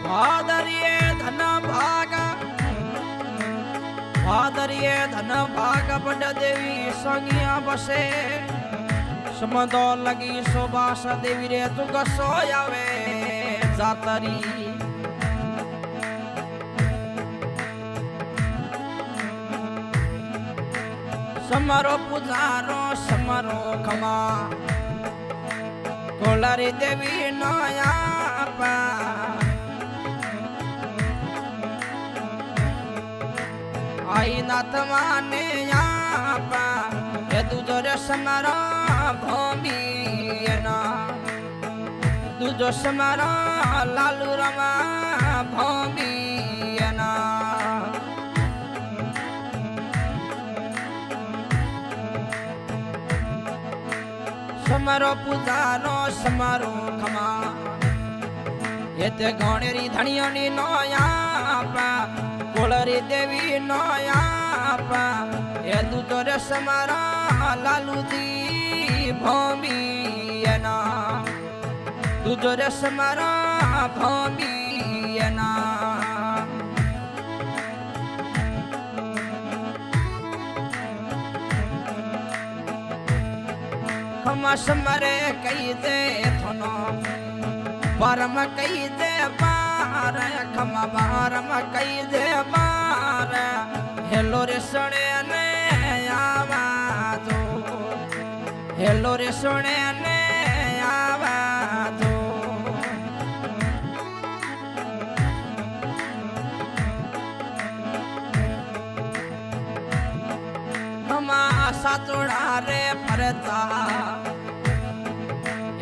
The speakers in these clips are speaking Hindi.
भादरिये धन भाग भादरिये धन भाग बड़ देवी संगिया बसे समदो लगी सुबास देवी रे तू गसो आवे जातरी समरो पुजारो समरो खमा कोलारी देवी नया पा आई नाथ माने आपा ये तुझो रे समरा भूमि ना तुझो समरा लालू रमा भूमि ना समरो पुजारो समरो खमा ये ते गणेरी धनियोनी नया पा कोलरी देवी नया पा ये दूधो रे समरा लालू दी भूमि ना दूधो रे समरा भूमि ना खमा समरे कई दे थनो बारम कई दे बार खमा बारम कई दे बार हेलो रे सुने ने आवाजो हेलो रे सुने ने आवाजो खमा सातोड़ा रे फरता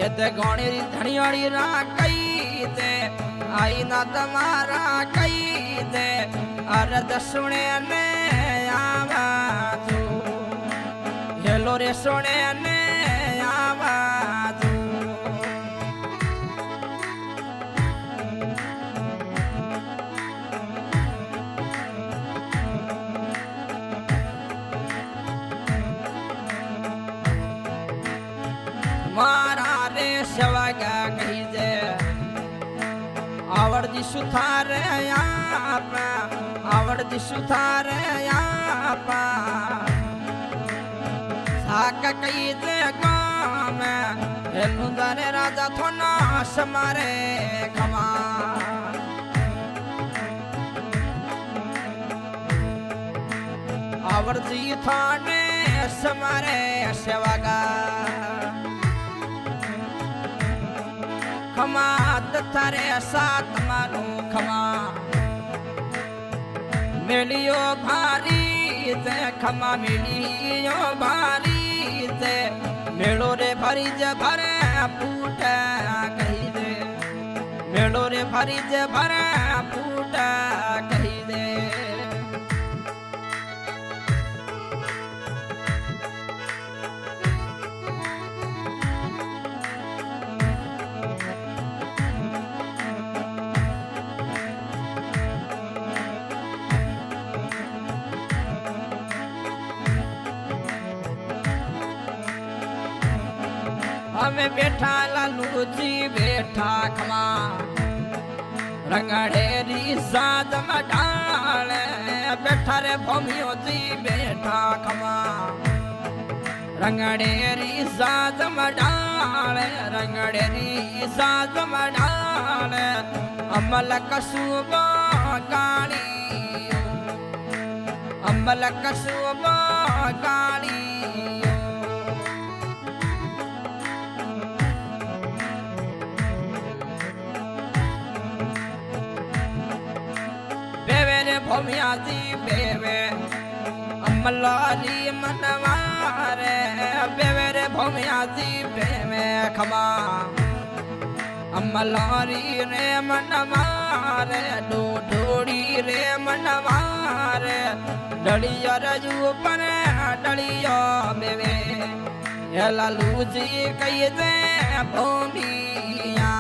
ये ते गणेरी धनियाड़ी रा कई दे आई ना तुम्हारा कई दे अरद सुने ने आवाजो हेलो रे सुने ने आवाजो मारा रे सवागा कही दे आवड़दी सुथार आपा आवड़दी सुथार आपा साक कही दे काम हेलुंदारे राजा थोना समारे खमा आवड़दी थाने समारे सेवागा खमा थारे साथ मारू खमा मिलियो भारी ते खमा मिलियो भारी ते मेलो रे भरी जे भरे फूट कही दे मेलो रे भरी जे भरे फूट कही दे हमें बैठा लालू जी बैठा खमा रंगड़ेरी साद मडाल बैठा रे भूमियो जी बैठा खमा रंगड़ेरी साद मडाल रंगड़ेरी साद मडाल अमल कसूबा गाड़ी अमल कसूबा गाड़ी भूमिया जी बेवे अमलारी मनवारे बेवे रे भूमिया जी बेवे खमा अमलारी रे मनवारे डोड़ी रे मनवारे डलिया रजू पर डलिया बेवे ये लालू जी कही दे भूमिया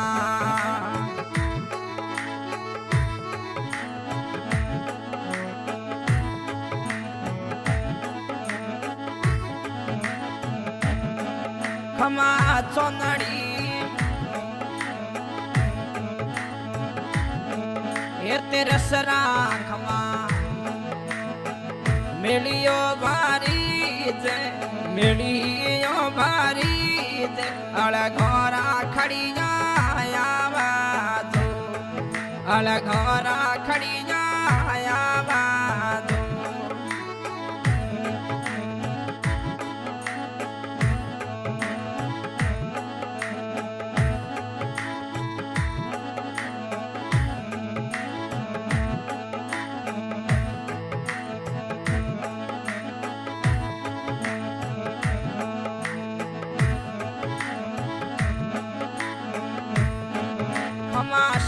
खमा चोनड़ी એ તેરે સરાખમાં મેળિયો ભારી છે મેળિયો ભારી છે અળઘોરા ખડી જાય બાજુ અળઘોરા ખડી જાય બાજુ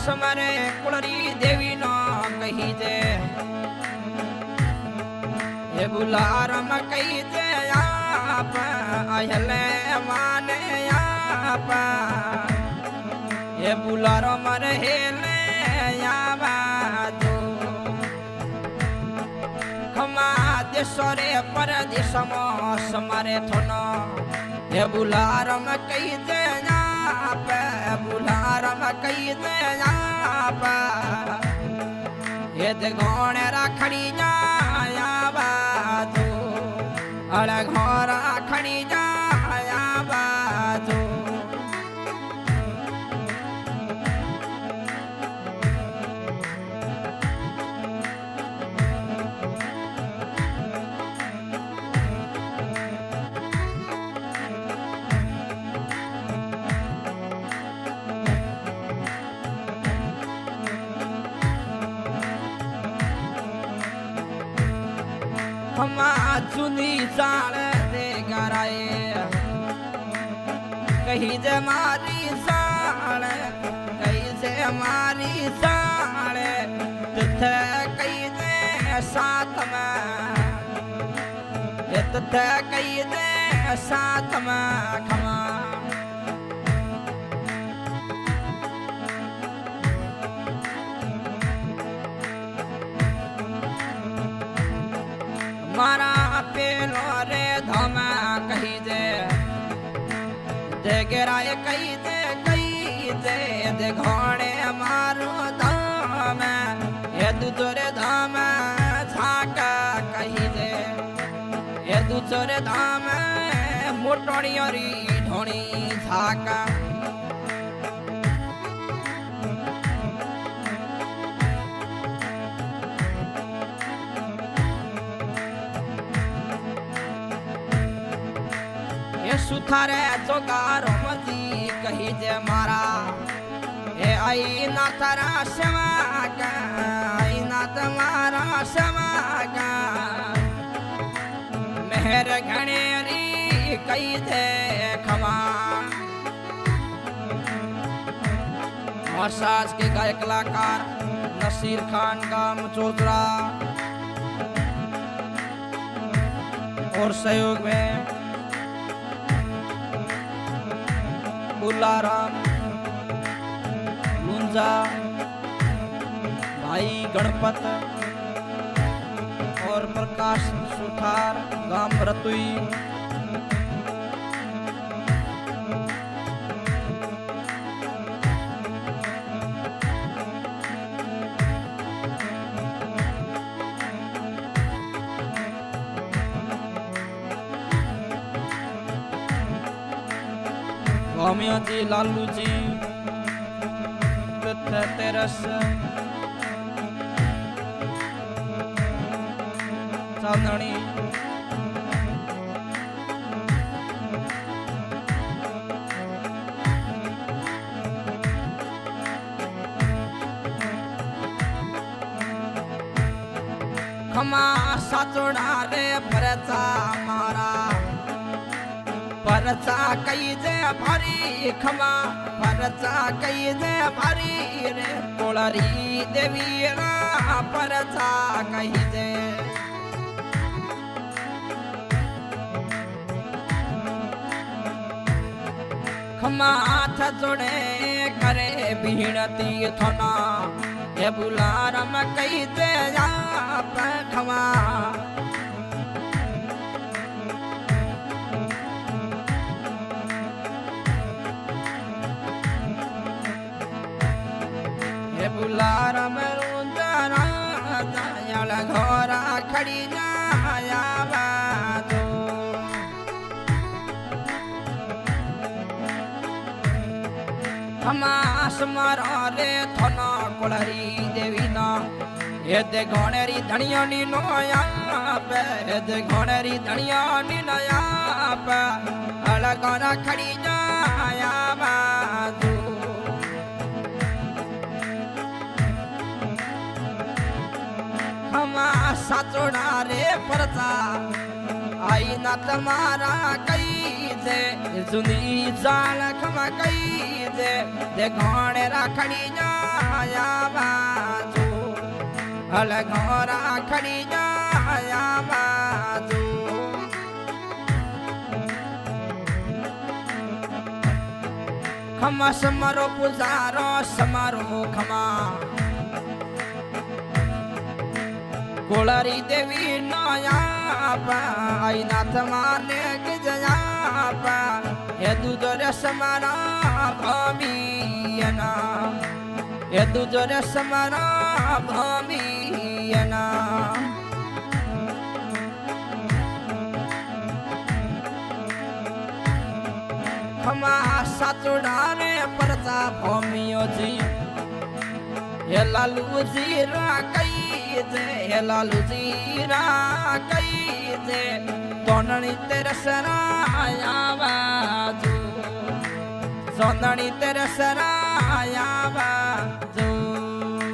સમરે કુળરી દેવી નો કહી દે એ બુલારમ કહી દે આપ અહલે માને આપ એ બુલારમ રહેલે આવાજો ખમા દેશરે પરદેશમાં સમરે થોનો એ બુલારમ કહી દે આપ બુલારમ કહી દે આપ એ તે ગોણે રાખડી જાય બાજુ અળઘો રાખડી જાય બાજુ હમા જૂની ચાળ દે ગરાએ કહી દે મારી ચાળ કહી દે મારી ચાળ તુથે કહી દે સાતમાં એ તુથે કહી દે સાતમાં ખમા મારા પેલો રે ધમા કહી દે ગેરાએ કહી દે ઘોડે મારો ધામ એ દૂધો રે ધામ છાકા કહી દે એ દૂધો રે ધામ મોટોણીઓ રી ઢોણી છાકા સુથારે ચોગારો મજી કહી દે મારા એ આઈ ના તારા સેવા આઈ ના તમારા સેવા મહેર ઘણેરી કહી દે ખમા और साज के गायक कलाकार नसीर खान गाम चौधरा और सहयोग में बुलाराम लुंजा भाई गणपत और प्रकाश सुथार गाम रतुई स्वामियों जी लालू जी तेरस चांदनी खमा साचोड़ा रे भरता मारा परचा कई दे भरी खमा परचा कई दे भरी रे कोळरी देवी रा परचा कई दे खमा हाथ जोड़े करे भीणती थोना हे बुलारम कई दे आप खमा बुलारम खड़ी जाया बाजो हमास मारा रे थना कोलरी देवी ना ये दे घोड़ेरी धनिया नी नया पे ये दे घोड़ेरी धनिया नी नया पे अलगाना खड़ी जाया बाजू हमा साचोड़ा रे परता आई ना तुम्हारा कई दे सुनी जाल खमा कई दे घोड़ेरा खड़ी जाया बाजू अलगोरा खड़ी जाया बाजू खमा समारो पुजारो समारो खमा कोलरी देवी नया आई नाथ माने के जया ये दूध रसमरा भमियना ये दूध रसमरा भमियना हमा साचोड़ा रे परता भमियो जी ये लालू जीरा कई हे लालू जीरा कई दे तोनणी तेरे सराया बाजू सोनणी तेरे सराया बाजू